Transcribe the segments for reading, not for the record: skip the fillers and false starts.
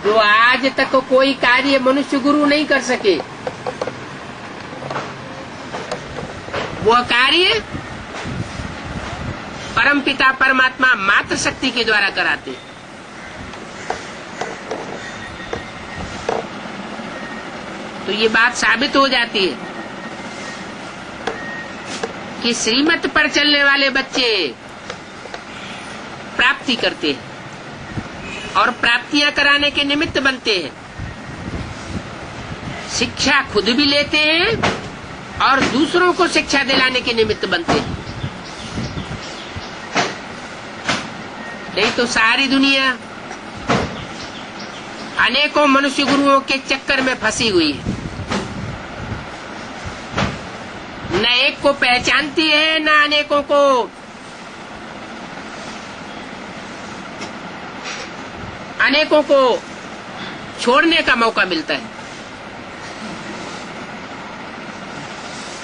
जो आज तक कोई कार्य मनुष्य गुरु नहीं कर सके, वो कार्य परमपिता परमात्मा मात्र शक्ति के द्वारा कराते। तो ये बात साबित हो जाती है कि श्रीमत पर चलने वाले बच्चे प्राप्ति करते हैं और प्राप्तियां कराने के निमित्त बनते हैं। शिक्षा खुद भी लेते हैं और दूसरों को शिक्षा दिलाने के निमित्त बनते हैं। नहीं तो सारी दुनिया अनेकों मनुष्य गुरुओं के चक्कर में फंसी हुई है, न एक को पहचानती है न अनेकों को छोड़ने का मौका मिलता है।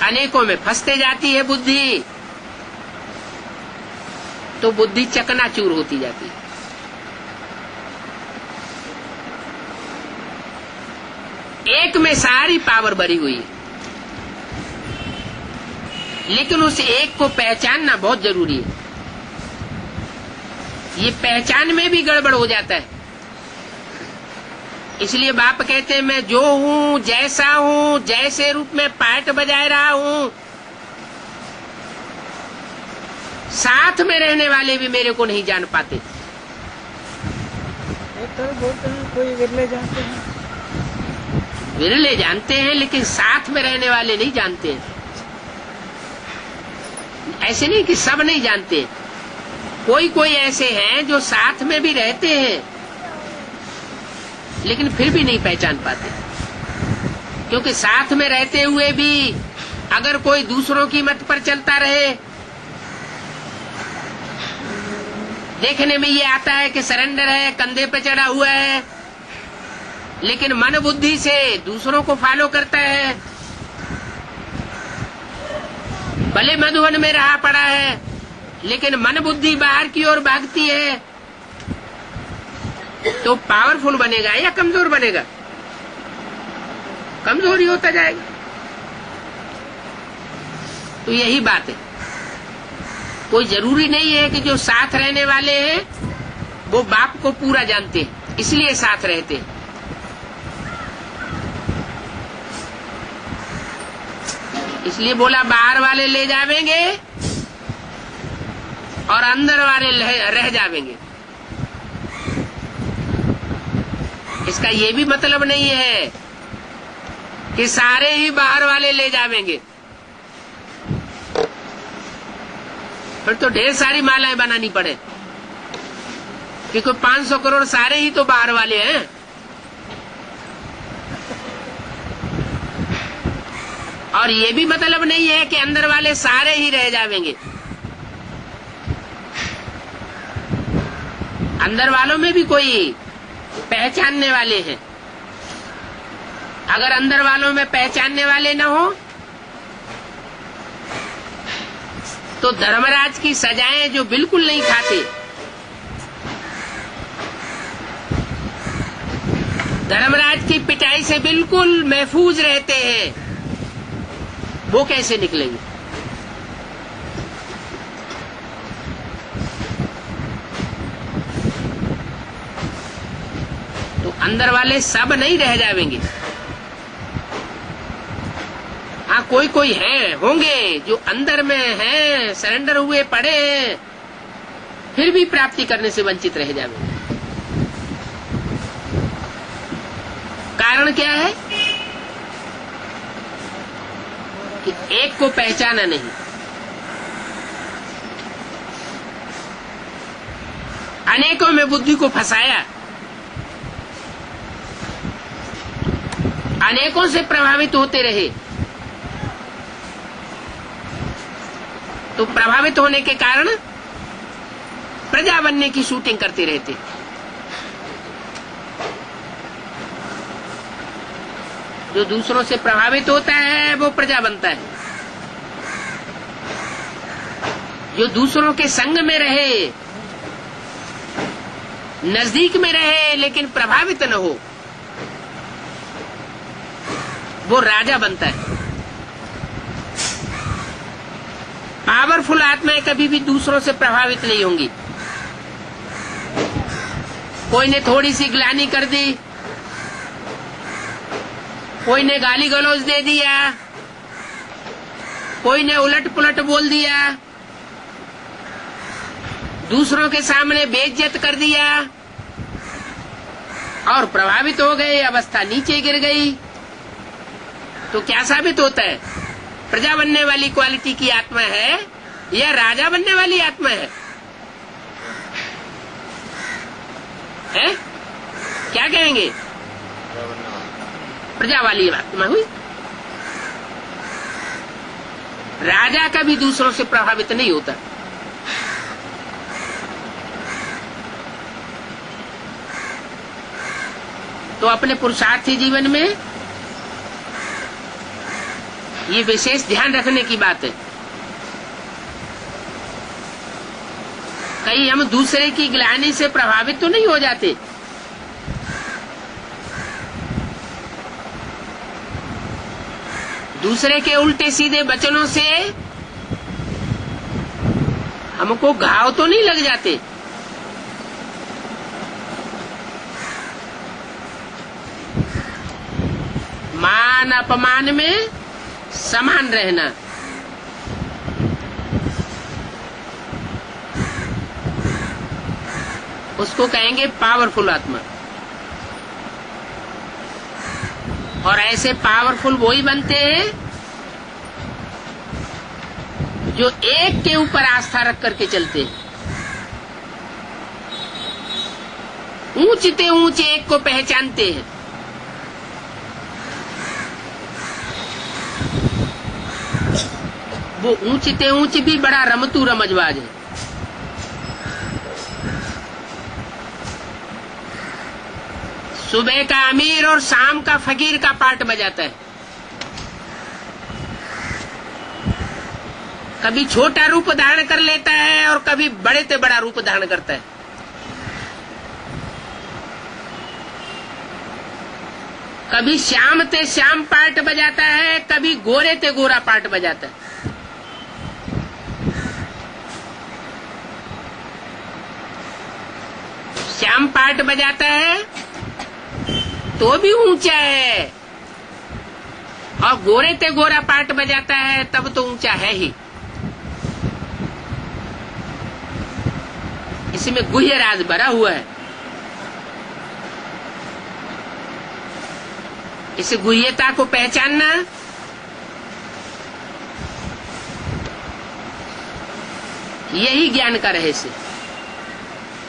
अनेकों में फंसते जाती है बुद्धि, तो बुद्धि चकनाचूर होती जाती है। एक में सारी पावर भरी हुई है, लेकिन उस एक को पहचानना बहुत जरूरी है। ये पहचान में भी गड़बड़ हो जाता है। इसलिए बाप कहते हैं मैं जो हूं, जैसा हूं, जैसे रूप में पाठ बजाए रहा हूं, साथ में रहने वाले भी मेरे को नहीं जान पाते। बोलते हैं कोई विरले जानते हैं, विरले जानते हैं, लेकिन साथ में रहने वाले नहीं जानते हैं। ऐसे नहीं कि सब नहीं जानते, कोई कोई ऐसे हैं जो साथ में भी रहते हैं लेकिन फिर भी नहीं पहचान पाते। क्योंकि साथ में रहते हुए भी अगर कोई दूसरों की मत पर चलता रहे, देखने में ये आता है कि सरेंडर है, कंधे पे चढ़ा हुआ है, लेकिन मन बुद्धि से दूसरों को फॉलो करता है। भले मधुवन में रहा पड़ा है, लेकिन मन बुद्धि बाहर की ओर भागती है, तो पावरफुल बनेगा या कमजोर बनेगा? कमजोर ही होता जाएगा। तो यही बात है। कोई जरूरी नहीं है कि जो साथ रहने वाले हैं वो बाप को पूरा जानते हैं, इसलिए साथ रहते हैं। इसलिए बोला बाहर वाले ले जावेंगे और अंदर वाले रह जावेंगे। इसका ये भी मतलब नहीं है कि सारे ही बाहर वाले ले जावेंगे, फिर तो ढेर सारी मालाएं बनानी पड़े, क्योंकि 500 करोड़ सारे ही तो बाहर वाले हैं। और ये भी मतलब नहीं है कि अंदर वाले सारे ही रह जावेंगे। अंदर वालों में भी कोई पहचानने वाले हैं। अगर अंदर वालों में पहचानने वाले न हो तो धर्मराज की सजाएं जो बिल्कुल नहीं खाते, धर्मराज की पिटाई से बिल्कुल महफूज रहते हैं, वो कैसे निकलेंगे? तो अंदर वाले सब नहीं रह जाएंगे। हाँ, कोई कोई है होंगे जो अंदर में हैं, सरेंडर हुए पड़े हैं, फिर भी प्राप्ति करने से वंचित रह जाएंगे। कारण क्या है? कि एक को पहचाना नहीं। अनेकों में बुद्धि को फंसाया, अनेकों से प्रभावित होते रहे, तो प्रभावित होने के कारण प्रजा बनने की शूटिंग करते रहते। जो दूसरों से प्रभावित होता है वो प्रजा बनता है। जो दूसरों के संग में रहे नजदीक में रहे लेकिन प्रभावित न हो, वो राजा बनता है। पावरफुल आत्माएं कभी भी दूसरों से प्रभावित नहीं होंगी। कोई ने थोड़ी सी ग्लानि कर दी, कोई ने गाली गलौज दे दिया, कोई ने उलट पुलट बोल दिया, दूसरों के सामने बेइज्जत कर दिया और प्रभावित हो गए, अवस्था नीचे गिर गई, तो क्या साबित होता है? प्रजा बनने वाली क्वालिटी की आत्मा है या राजा बनने वाली आत्मा है? क्या कहेंगे? प्रजा वाली आत्मा हुई। राजा कभी दूसरों से प्रभावित नहीं होता। तो अपने पुरुषार्थी जीवन में ये विशेष ध्यान रखने की बात है। कहीं हम दूसरे की ग्लानि से प्रभावित तो नहीं हो जाते। दूसरे के उल्टे सीधे वचनों से हमको घाव तो नहीं लग जाते। मान अपमान में समान रहना, उसको कहेंगे पावरफुल आत्मा। और ऐसे पावरफुल वही बनते हैं जो एक के ऊपर आस्था रख करके चलते हैं। ऊंचते ऊंचे एक को पहचानते हैं। वो ऊंचते ऊंच भी बड़ा रमतू रमजबाज है। सुबह का अमीर और शाम का फकीर का पार्ट बजाता है। कभी छोटा रूप धारण कर लेता है और कभी बड़े से बड़ा रूप धारण करता है। कभी श्याम ते श्याम पार्ट बजाता है, कभी गोरे ते गोरा पार्ट बजाता है। श्याम पार्ट बजाता है तो भी ऊंचा है, और गोरे ते गोरा पार्ट बजाता है तब तो ऊंचा है ही। इसमें गुह्य राज भरा हुआ है। इस गुह्यता को पहचानना यही ज्ञान का रहस्य।